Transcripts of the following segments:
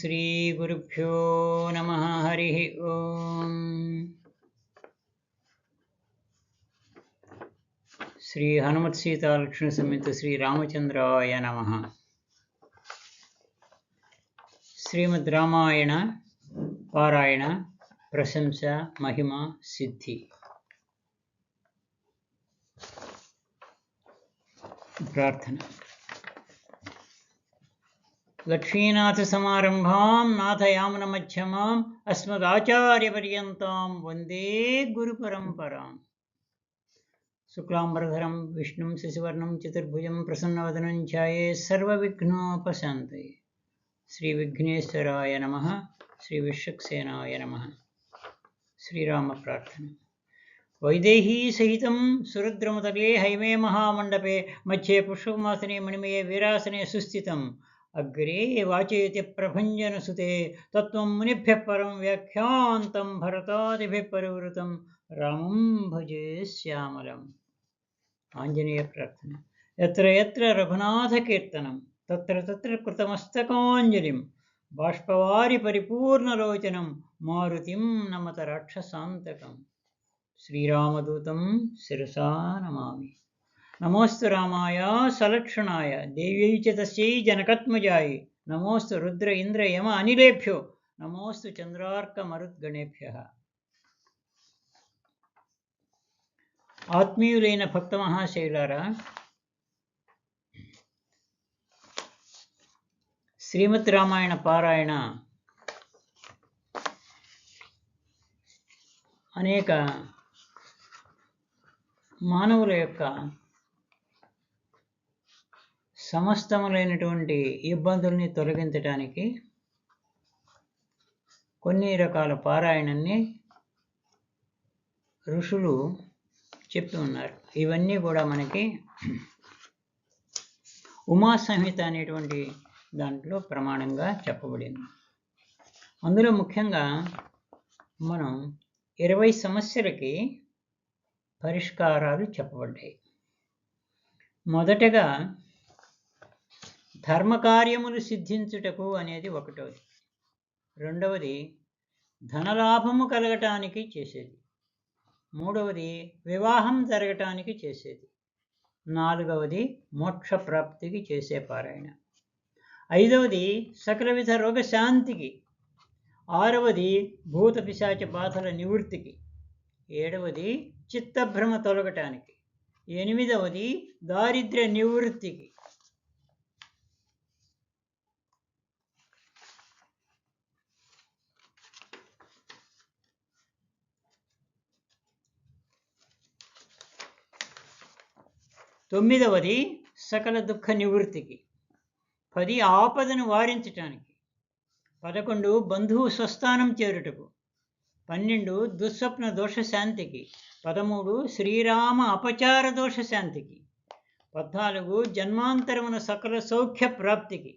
శ్రీ గురుభ్యో నమః. హరి ఓం. శ్రీ హనుమత్ సీతా లక్ష్మణ సమేత శ్రీ రామచంద్రాయ నమః. శ్రీమద్ రామాయణ పారాయణ ప్రశంస మహిమ సిద్ధి. ప్రార్థన. లక్ష్మీనాథ సమారంభాం నాథయామున మధ్యమాం అస్మదాచార్యపర్యంతాం వందే గురు పరంపరాం. శుక్లాంబరధరం విష్ణుం శశివర్ణం చతుర్భుజం ప్రసన్నవదనం ఛాయే సర్వవిఘ్నోపశాంతయే. శ్రీ విఘ్నేశ్వరాయ నమః. శ్రీ విశ్వక్సేనాయ నమః. శ్రీరామ ప్రార్థన. వైదేహీ సహితం సురుద్రముతలే హైమే మహామండపే మధ్యే పుష్పమాసనే మణిమయే వీరాసనే సుస్థితం అగ్రే వాచేతి ప్రభంజనసుతే తత్వం మునిభ్యః పరం వ్యాఖ్యాంతం భరతాదిభిః పరివృతం రామం భజే శ్యామలం. ఆంజనేయ ప్రార్థన. యత్ర యత్ర రఘునాథ కీర్తనం తత్ర తత్ర కృతమస్తకాంజలిం బాష్పవారి పరిపూర్ణలోచనం మారుతిం నమత రాక్షసాంతకం. శ్రీరామదూతం శిరసా నమామి. నమోస్తు రామాయ సలక్షణాయ దేవ్యై చ తస్యై జనకత్మజాయ. నమోస్తు రుద్ర ఇంద్ర యమ అనిలేభ్యో నమోస్తు చంద్రార్క మరుద్గణేభ్యః. ఆత్మీయులైన భక్త మహాశైలారా, శ్రీమద్ రామాయణ పారాయణ అనేక మానవుల యొక్క సమస్తములైనటువంటి ఇబ్బందుల్ని తొలగించడానికి కొన్ని రకాల పారాయణాన్ని ఋషులు చెప్తూ ఉన్నారు. ఇవన్నీ కూడా మనకి ఉమా సంహిత అనేటువంటి దాంట్లో ప్రమాణంగా చెప్పబడింది. అందులో ముఖ్యంగా మనం 20 సమస్యలకి పరిష్కారాలు చెప్పబడ్డాయి. మొదటగా ధర్మకార్యములు సిద్ధించుటకు అనేది ఒకటోది. రెండవది ధనలాభము కలగటానికి చేసేది. మూడవది వివాహం జరగటానికి చేసేది. నాలుగవది మోక్షప్రాప్తికి చేసే పారాయణ. ఐదవది సకల విధ రోగశాంతికి. ఆరవది భూత పిశాచ బాధల నివృత్తికి. ఏడవది చిత్తభ్రమ తొలగటానికి. ఎనిమిదవది దారిద్ర్య నివృత్తికి. తొమ్మిదవది సకల దుఃఖ నివృత్తికి. 10 ఆపదను వారించటానికి. 11 బంధువు స్వస్థానం చేరుటకు. 12 దుస్వప్న దోషశాంతికి. 13 శ్రీరామ అపచార దోషశాంతికి. 14 జన్మాంతరమున సకల సౌఖ్య ప్రాప్తికి.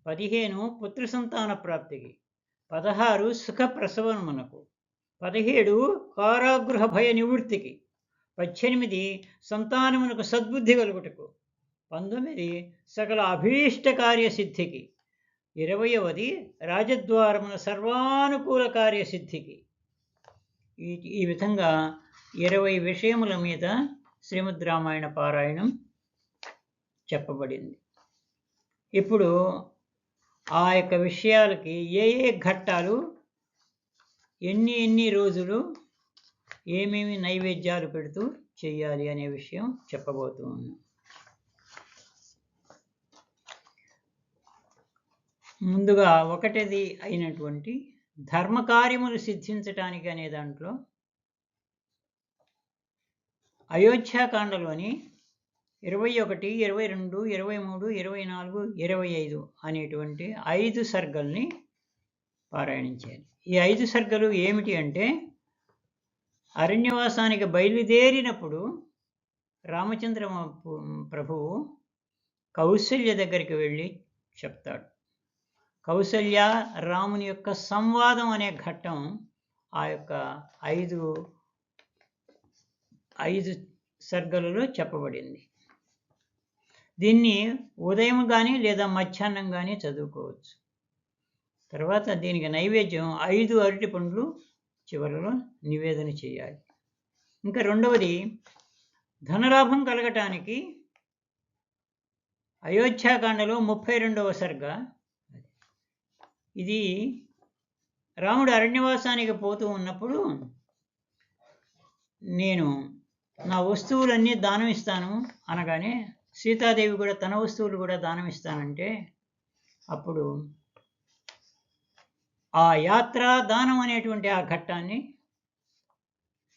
15 పుత్ర సంతాన ప్రాప్తికి. 16 సుఖ ప్రసవమునకు. 17 కారాగృహ భయ నివృత్తికి. 18 సంతానమునకు సద్బుద్ధి కలుగుటకు. 19 సకల అభీష్ట కార్యసిద్ధికి. 20వది రాజద్వారమున సర్వానుకూల కార్యసిద్ధికి. ఈ విధంగా 20 విషయముల మీద శ్రీమద్ రామాయణ పారాయణం చెప్పబడింది. ఇప్పుడు ఆ యొక్క విషయాలకి ఏ ఘట్టాలు, ఎన్ని రోజులు, ఏమేమి నైవేద్యాలు పెడుతూ చేయాలి అనే విషయం చెప్పబోతూ ఉన్నాం. ముందుగా ఒకటిది అయినటువంటి ధర్మకార్యములు సిద్ధించటానికి అనే దాంట్లో అయోధ్యాకాండలోని 21, 22, 23, 24, 25 అనేటువంటి 5 సర్గల్ని పారాయణించాలి. ఈ 5 సర్గలు ఏమిటి అంటే, అరణ్యవాసానికి బయలుదేరినప్పుడు రామచంద్ర ప్రభువు కౌసల్య దగ్గరికి వెళ్ళి చెప్తాడు. కౌసల్య రాముని యొక్క సంవాదం అనే ఘట్టం ఆ యొక్క 5 సర్గలలో చెప్పబడింది. దీన్ని ఉదయం కానీ లేదా మధ్యాహ్నం కానీ చదువుకోవచ్చు. తర్వాత దీనికి నైవేద్యం 5 అరటి పండ్లు చివరిలో నివేదన చేయాలి. ఇంకా రెండవది, ధనలాభం కలగటానికి అయోధ్యాకాండలో 32వ సర్గ. ఇది రాముడు అరణ్యవాసానికి పోతూ ఉన్నప్పుడు, నేను నా వస్తువులన్నీ దానం ఇస్తాను అనగానే సీతాదేవి కూడా తన వస్తువులు కూడా దానం ఇస్తానంటే, అప్పుడు ఆ యాత్రా దానం అనేటువంటి ఆ ఘట్టాన్ని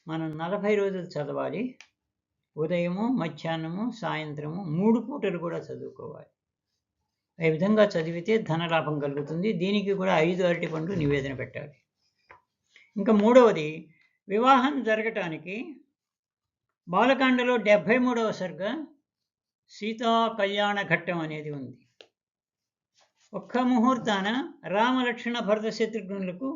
మనం 40 రోజులు చదవాలి. ఉదయము, మధ్యాహ్నము, సాయంత్రము 3 పూటలు కూడా చదువుకోవాలి. ఈ విధంగా చదివితే ధనలాభం కలుగుతుంది. దీనికి కూడా 5 అరటి పండ్లు నివేదన పెట్టాలి. ఇంకా మూడవది, వివాహం జరగటానికి బాలకాండలో 73వ సర్గ సీతా కళ్యాణ ఘట్టం అనేది ఉంది. ఒక్క ముహూర్తాన రామలక్ష్మణ భరత శత్రుఘ్నులకు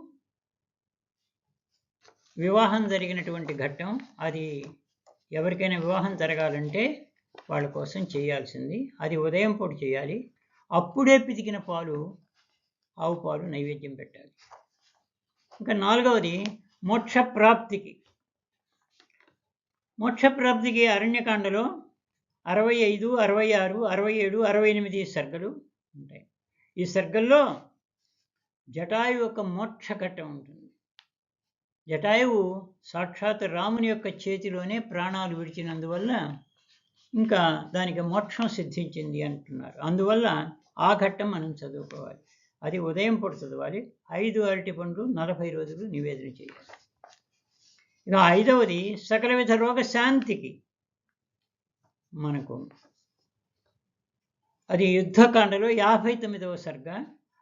వివాహం జరిగినటువంటి ఘట్టం. అది ఎవరికైనా వివాహం జరగాలంటే వాళ్ళ కోసం చేయాల్సింది. అది ఉదయం పూట చేయాలి. అప్పుడే పితికిన పాలు, ఆవు పాలు నైవేద్యం పెట్టాలి. ఇంకా నాలుగవది, మోక్షప్రాప్తికి అరణ్యకాండలో 65, 66, 67, 68 సర్గలు ఉంటాయి. ఈ సర్గల్లో జటాయువు యొక్క మోక్ష ఘట్టం ఉంటుంది. జటాయువు సాక్షాత్ రాముని యొక్క చేతిలోనే ప్రాణాలు విడిచినందువల్ల ఇంకా దానికి మోక్షం సిద్ధించింది అంటున్నారు. అందువల్ల ఆ ఘట్టం మనం చదువుకోవాలి. అది ఉదయం పూట చదవాలి. 5 అరటి పండ్లు 40 రోజులు నివేదన చేయాలి. ఇక ఐదవది, సకల విధ రోగ శాంతికి మనకు అది యుద్ధకాండలో 59వ సర్గ.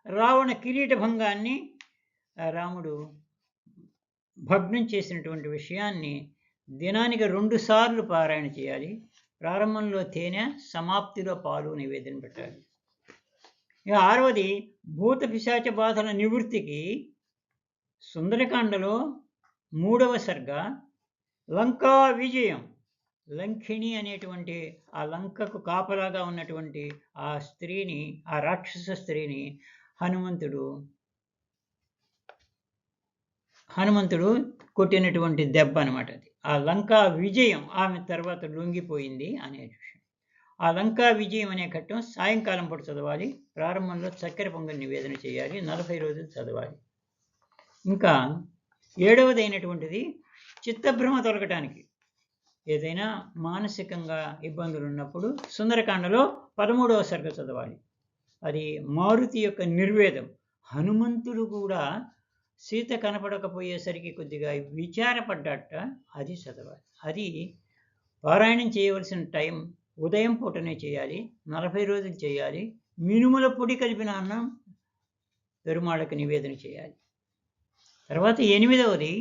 రావణ కిరీట భంగాన్ని రాముడు భగ్నం చేసినటువంటి విషయాన్ని దినానికి 2 సార్లు పారాయణ చేయాలి. ప్రారంభంలో తేనె, సమాప్తిలో పాలు నివేదన పెట్టాలి. ఇక ఆరవది, భూత పిశాచ బాధల నివృత్తికి సుందరకాండలో 3వ సర్గ లంకా విజయం. లంకిణి అనేటువంటి ఆ లంకకు కాపలాగా ఉన్నటువంటి ఆ స్త్రీని, ఆ రాక్షస స్త్రీని హనుమంతుడు కొట్టినటువంటి దెబ్బ అనమాట అది. ఆ లంకా విజయం, ఆమె తర్వాత లొంగిపోయింది అనే విషయం. ఆ లంకా విజయం అనే ఘట్టం సాయంకాలం పూట చదవాలి. ప్రారంభంలో చక్కెర పొంగల్ నివేదన చేయాలి. 40 రోజులు చదవాలి. ఇంకా ఏడవది అయినటువంటిది, చిత్తభ్రమ తొలగటానికి ఏదైనా మానసికంగా ఇబ్బందులు ఉన్నప్పుడు సుందరకాండలో 13వ సర్గ చదవాలి. అది మారుతి యొక్క నిర్వేదం. హనుమంతుడు కూడా సీత కనపడకపోయేసరికి కొద్దిగా విచారపడ్డట. అది చదవాలి. అది పారాయణం చేయవలసిన టైం ఉదయం పూటనే చేయాలి. 40 రోజులు చేయాలి. మినుముల పొడి కలిపిన అన్నం పెరుమాళ్ళకి నివేదన చేయాలి. తర్వాత 8వది,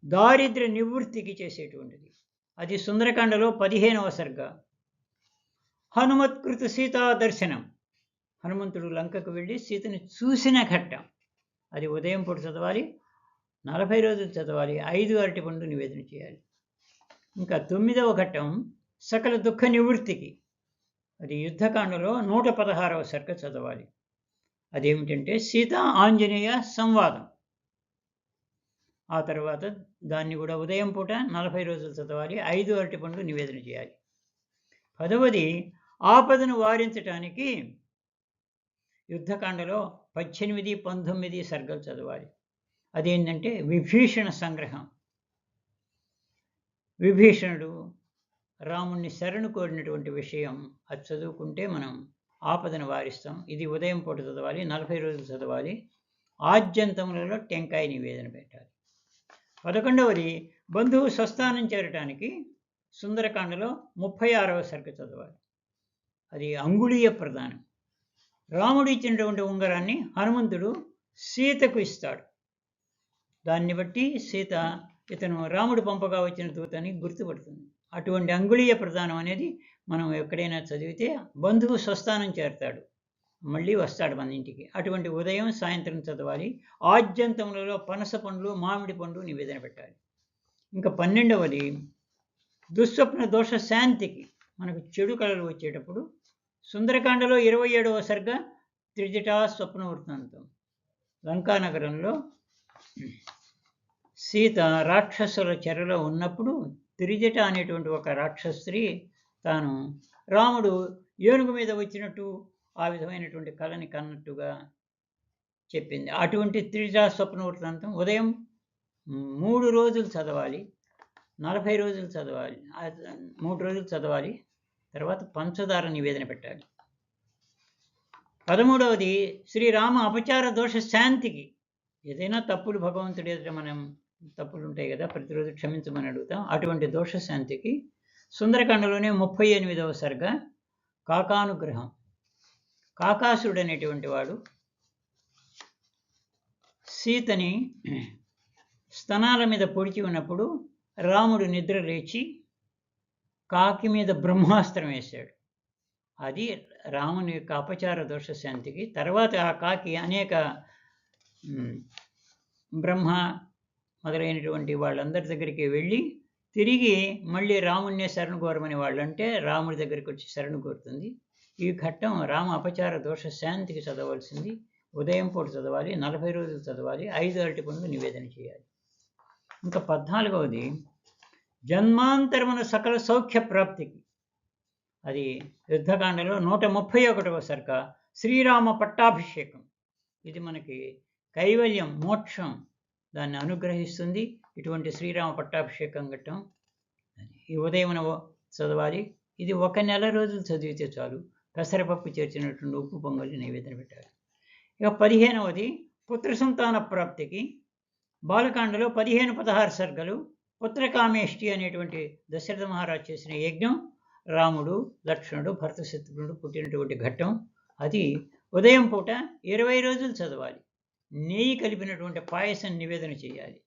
దారిద్ర్య నివృత్తికి చేసేటువంటిది. అది సుందరకాండలో 15వ సర్గ హనుమత్కృత సీతా దర్శనం. హనుమంతుడు లంకకు వెళ్ళి సీతని చూసిన ఘట్టం. అది ఉదయం పూట చదవాలి. 40 రోజులు చదవాలి. 5 అరటి పండు నివేదన చేయాలి. ఇంకా 9వ ఘట్టం సకల దుఃఖ నివృత్తికి. అది యుద్ధకాండలో 116వ సర్గ చదవాలి. అదేమిటంటే సీతా ఆంజనేయ సంవాదం. ఆ తర్వాత దాన్ని కూడా ఉదయం పూట 40 రోజులు చదవాలి. 5 అరటి పండ్లు నివేదన చేయాలి. 10వది, ఆపదను వారించటానికి యుద్ధకాండలో 18, 19 సర్గలు చదవాలి. అదేంటంటే విభీషణ సంగ్రహం. విభీషణుడు రాముణ్ణి శరణు కోరినటువంటి విషయం అది చదువుకుంటే మనం ఆపదను వారిస్తాం. ఇది ఉదయం పూట చదవాలి. 40 రోజులు చదవాలి. ఆద్యంతములలో టెంకాయ నివేదన పెట్టాలి. 11వది, బంధువు స్వస్థానం చేరటానికి సుందరకాండలో 36వ సర్గ చదవాలి. అది అంగుళీయ ప్రదానం. రాముడు ఇచ్చినటువంటి ఉంగరాన్ని హనుమంతుడు సీతకు ఇస్తాడు. దాన్ని బట్టి సీత ఇతను రాముడు పంపగా వచ్చిన దూతని గుర్తుపడుతుంది. అటువంటి అంగుళీయ ప్రదానం అనేది మనం ఎక్కడైనా చదివితే బంధువు స్వస్థానం చేరతాడు, మళ్ళీ వస్తాడు మన ఇంటికి. అటువంటి ఉదయం సాయంత్రం చదవాలి. ఆద్యంతములలో పనస పండ్లు, మామిడి పండు నివేదన పెట్టాలి. ఇంకా 12వది, దుస్వప్న దోష శాంతికి. మనకు చెడు కళలు వచ్చేటప్పుడు సుందరకాండలో 27వ సర్గ త్రిజటా స్వప్న వృత్తాంతం. లంకానగరంలో సీత రాక్షసుల చెరలో ఉన్నప్పుడు త్రిజట అనేటువంటి ఒక రాక్షస్త్రీ తాను రాముడు ఏనుగు మీద వచ్చినట్టు ఆ విధమైనటువంటి కళని కన్నట్టుగా చెప్పింది. అటువంటి త్రిజా స్వప్న వృత్తాంతం ఉదయం 3 రోజులు చదవాలి, 40 రోజులు చదవాలి, 3 రోజులు చదవాలి, తర్వాత పంచదార నివేదన పెట్టాలి. 13వది శ్రీరామ అపచార దోష శాంతికి. ఏదైనా తప్పులు భగవంతుడి ఎదుట మనం తప్పులు ఉంటాయి కదా, ప్రతిరోజు క్షమించమని అడుగుతాం. అటువంటి దోష శాంతికి సుందరకాండలోనే 38వ సర్గ కాకానుగ్రహం. కాకాసుడు అనేటువంటి వాడు సీతని స్తనాల మీద పొడిచి ఉన్నప్పుడు రాముడు నిద్ర లేచి కాకి మీద బ్రహ్మాస్త్రం వేశాడు. అది రాముని యొక్క అపచార దోష శాంతికి. తర్వాత ఆ కాకి అనేక బ్రహ్మ మొదలైనటువంటి వాళ్ళందరి దగ్గరికి వెళ్ళి తిరిగి మళ్ళీ రాముడినే శరణు కోరమని వాళ్ళంటే రాముడి దగ్గరికి వచ్చి శరణు కోరుతుంది. ఈ ఘట్టం రామ అపచార దోష శాంతికి చదవలసింది. ఉదయం పూట చదవాలి, 40 రోజులు చదవాలి, 5 అరటిపండ్లు నివేదన చేయాలి. ఇంకా 14వది జన్మాంతరమున సకల సౌఖ్య ప్రాప్తికి. అది యుద్ధకాండలో 131వ సర్గ శ్రీరామ పట్టాభిషేకం. ఇది మనకి కైవల్యం, మోక్షం దాన్ని అనుగ్రహిస్తుంది. ఇటువంటి శ్రీరామ పట్టాభిషేకం ఘట్టం ఈ ఉదయమున చదవాలి. ఇది 1 నెల రోజులు చదివితే చాలు. పెసరపప్పు చేర్చినటువంటి ఉప్పు పొంగలి నైవేద్యం పెట్టాలి. ఇక 15వది పుత్ర సంతాన ప్రాప్తికి. బాలకాండలో 15-16 సర్గలు పుత్రకామేష్టి అనేటువంటి దశరథ మహారాజు చేసిన యజ్ఞం, రాముడు, లక్ష్మణుడు, భరత శత్రుఘ్నుడు పుట్టినటువంటి ఘట్టం. అది ఉదయం పూట 20 రోజులు చదవాలి. నెయ్యి కలిపినటువంటి పాయసం నివేదన చేయాలి.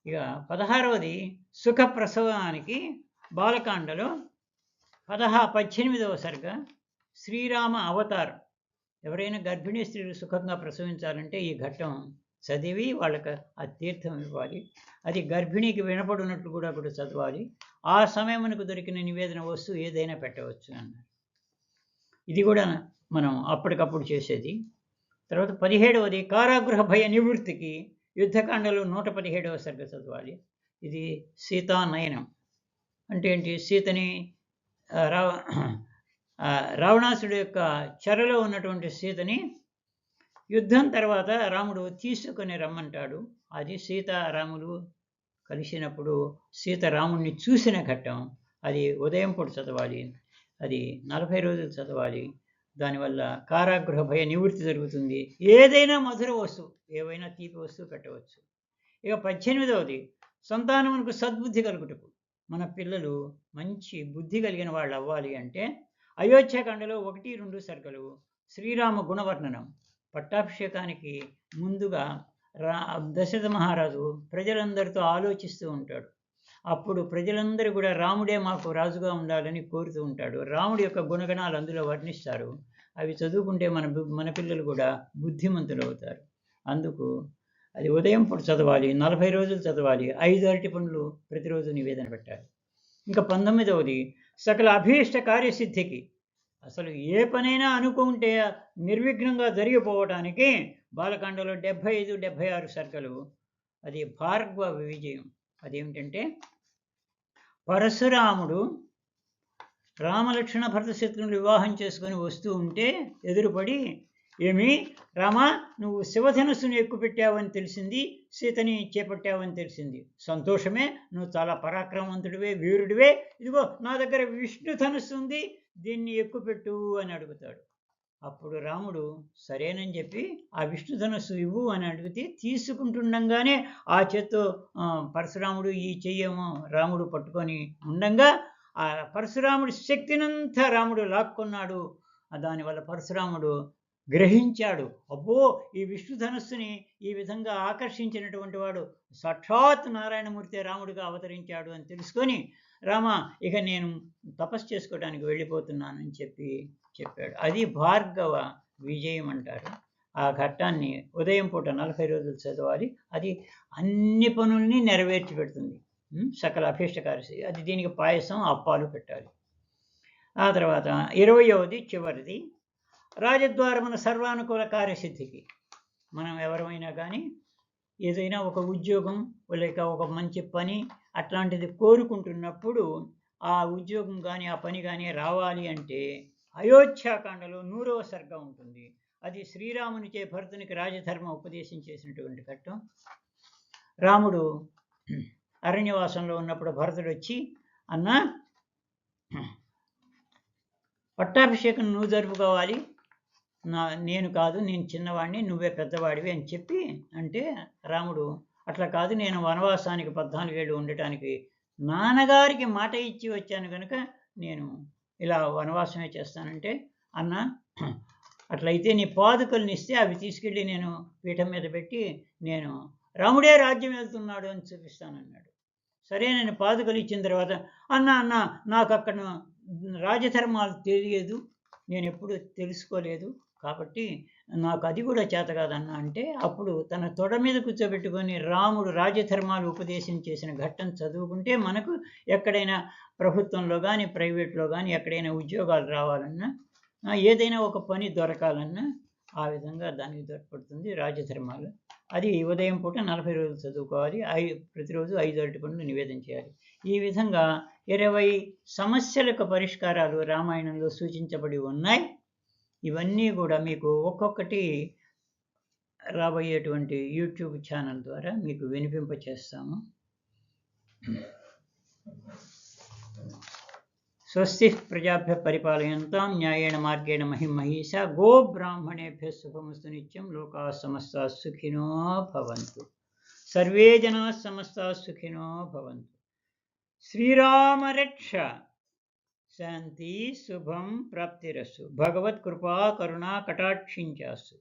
ఇక 16వది సుఖ ప్రసవానికి. బాలకాండలో 18వ సర్గ శ్రీరామ అవతారం. ఎవరైనా గర్భిణీ స్త్రీలు సుఖంగా ప్రసవించాలంటే ఈ ఘట్టం చదివి వాళ్ళకి ఆ తీర్థం ఇవ్వాలి. అది గర్భిణీకి వినపడినట్లు కూడా చదవాలి. ఆ సమయమునకు దొరికిన నివేదన వస్తువు ఏదైనా పెట్టవచ్చు అన్నారు. ఇది కూడా మనం అప్పటికప్పుడు చేసేది. తర్వాత 17వది కారాగృహ భయ నివృత్తికి. యుద్ధకాండలో 117వ సర్గ చదవాలి. ఇది సీతానయనం అంటే ఏంటి? సీతని రావణాసుడి యొక్క చెరలో ఉన్నటువంటి సీతని యుద్ధం తర్వాత రాముడు తీసుకుని రమ్మంటాడు. అది సీతారాములు కలిసినప్పుడు సీత రాముడిని చూసిన ఘట్టం. అది ఉదయం పూట చదవాలి. అది 40 రోజులు చదవాలి. దానివల్ల కారాగృహ భయ నివృత్తి జరుగుతుంది. ఏదైనా మధుర వస్తువు, ఏవైనా తీపి వస్తువు పెట్టవచ్చు. ఇక 18వది సంతానమునకు సద్బుద్ధి కలుగుటకు. మన పిల్లలు మంచి బుద్ధి కలిగిన వాళ్ళు అవ్వాలి అంటే అయోధ్యకాండలో 1-2 సర్గలు శ్రీరామ గుణవర్ణనం. పట్టాభిషేకానికి ముందుగా దశరథ మహారాజు ప్రజలందరితో ఆలోచిస్తూ ఉంటాడు. అప్పుడు ప్రజలందరూ కూడా రాముడే మాకు రాజుగా ఉండాలని కోరుతూ ఉంటాడు. రాముడి యొక్క గుణగణాలు అందులో వర్ణిస్తారు. అవి చదువుకుంటే మన పిల్లలు కూడా బుద్ధిమంతులు అవుతారు. అందుకు అది ఉదయం పూట చదవాలి, 40 రోజులు చదవాలి, 5 అరటిపండ్లు ప్రతిరోజు నివేదన పెట్టాలి. ఇంకా 19వది సకల అభీష్ట కార్యసిద్ధికి. అసలు ఏ పనైనా అనుకుంటే నిర్విఘ్నంగా జరిగిపోవటానికి బాలకాండలో 75-76 సర్గలు. అది భార్గవ విజయం. అదేమిటంటే పరశురాముడు రామలక్ష్మణ భరత శత్రువులు వివాహం చేసుకొని వస్తూ ఉంటే ఎదురుపడి, ఏమి రామా, నువ్వు శివధనుస్సును ఎక్కుపెట్టావని తెలిసింది, సీతని చేపట్టావని తెలిసింది. సంతోషమే, నువ్వు చాలా పరాక్రమవంతుడివే, వీరుడివే. ఇదిగో నా దగ్గర విష్ణు ధనుస్సు ఉంది, దీన్ని ఎక్కుపెట్టు అని అడుగుతాడు. అప్పుడు రాముడు సరేనని చెప్పి ఆ విష్ణు ధనుస్సు ఇవ్వు అని అడిగితే తీసుకుంటుండగానే ఆ చేత్తో పరశురాముడు ఈ చెయ్యేమో రాముడు పట్టుకొని ఉండంగా ఆ పరశురాముడి శక్తినంతా రాముడు లాక్కున్నాడు. దానివల్ల పరశురాముడు గ్రహించాడు, అబ్బో ఈ విష్ణు ధనుస్సుని ఈ విధంగా ఆకర్షించినటువంటి వాడు సాక్షాత్ నారాయణమూర్తి రాముడిగా అవతరించాడు అని తెలుసుకొని, రామ ఇక నేను తపస్సు చేసుకోవడానికి వెళ్ళిపోతున్నాను అని చెప్పాడు. అది భార్గవ విజయం అంటారు. ఆ ఘట్టాన్ని ఉదయం పూట 40 రోజులు చదవాలి. అది అన్ని పనుల్ని నెరవేర్చి పెడుతుంది. సకల అభీష్టకారి. అది దీనికి పాయసం, అప్పాలు పెట్టాలి. ఆ తర్వాత 20వది చివరిది రాజద్వారమున సర్వానుకూల కార్యసిద్ధికి. మనం ఎవరైనా కానీ ఏదైనా ఒక ఉద్యోగం లేక ఒక మంచి పని అట్లాంటిది కోరుకుంటున్నప్పుడు ఆ ఉద్యోగం కానీ ఆ పని కానీ రావాలి అంటే అయోధ్యాకాండలో 100వ సర్గం ఉంటుంది. అది శ్రీరామునిచే భరతునికి రాజధర్మ ఉపదేశం చేసినటువంటి ఘట్టం. రాముడు అరణ్యవాసంలో ఉన్నప్పుడు భరతుడు వచ్చి, అన్నా పట్టాభిషేకం నువ్వు జరుపుకోవాలి, నేను కాదు, నేను చిన్నవాడిని, నువ్వే పెద్దవాడివి అని చెప్పి అంటే, రాముడు అట్లా కాదు, నేను వనవాసానికి 14 ఏళ్ళు ఉండటానికి నాన్నగారికి మాట ఇచ్చి వచ్చాను కనుక నేను ఇలా వనవాసమే చేస్తానంటే, అన్న అట్లయితే నీ పాదుకల్ని ఇస్తే అవి తీసుకెళ్ళి నేను పీఠం మీద పెట్టి నేను రాముడే రాజ్యం వెళ్తున్నాడు అని చూపిస్తానన్నాడు. సరే, నేను పాదుకలు ఇచ్చిన తర్వాత, అన్న నాకు అక్కడ రాజధర్మాలు తెలియదు, నేను ఎప్పుడు తెలుసుకోలేదు, కాబట్టి నాకు అది కూడా చేత కాదన్న అంటే, అప్పుడు తన తొడ మీద కూర్చోబెట్టుకొని రాముడు రాజధర్మాలు ఉపదేశం చేసిన ఘట్టం చదువుకుంటే మనకు ఎక్కడైనా ప్రభుత్వంలో కానీ ప్రైవేట్లో కానీ ఎక్కడైనా ఉద్యోగాలు రావాలన్నా ఏదైనా ఒక పని దొరకాలన్నా ఆ విధంగా దానికి దొరకపడుతుంది రాజధర్మాలు. అది ఉదయం పూట 40 రోజులు చదువుకోవాలి, ప్రతిరోజు 5 అరటిపండ్లు నివేదన చేయాలి. ఈ విధంగా 20 సమస్యలకు పరిష్కారాలు రామాయణంలో సూచించబడి ఉన్నాయి. ఇవన్నీ కూడా మీకు ఒక్కొక్కటి రాబోయేటువంటి యూట్యూబ్ ఛానల్ ద్వారా మీకు వినిపింప చేస్తాము. స్వస్తి ప్రజాభ్య పరిపాలయంతాం న్యాయేణ మార్గేణ మహిమహీషా గో బ్రాహ్మణేభ్య శుభమస్తు నిత్యం. లోకా సమస్తా సుఖినో భవంతు. సర్వే జనా సమస్తా సుఖినో భవంతు. శ్రీరామ రక్ష. శాంతి శుభం ప్రాప్తిరస్సు. భగవత్ కృపా కరుణా కటాక్షించాస్తు.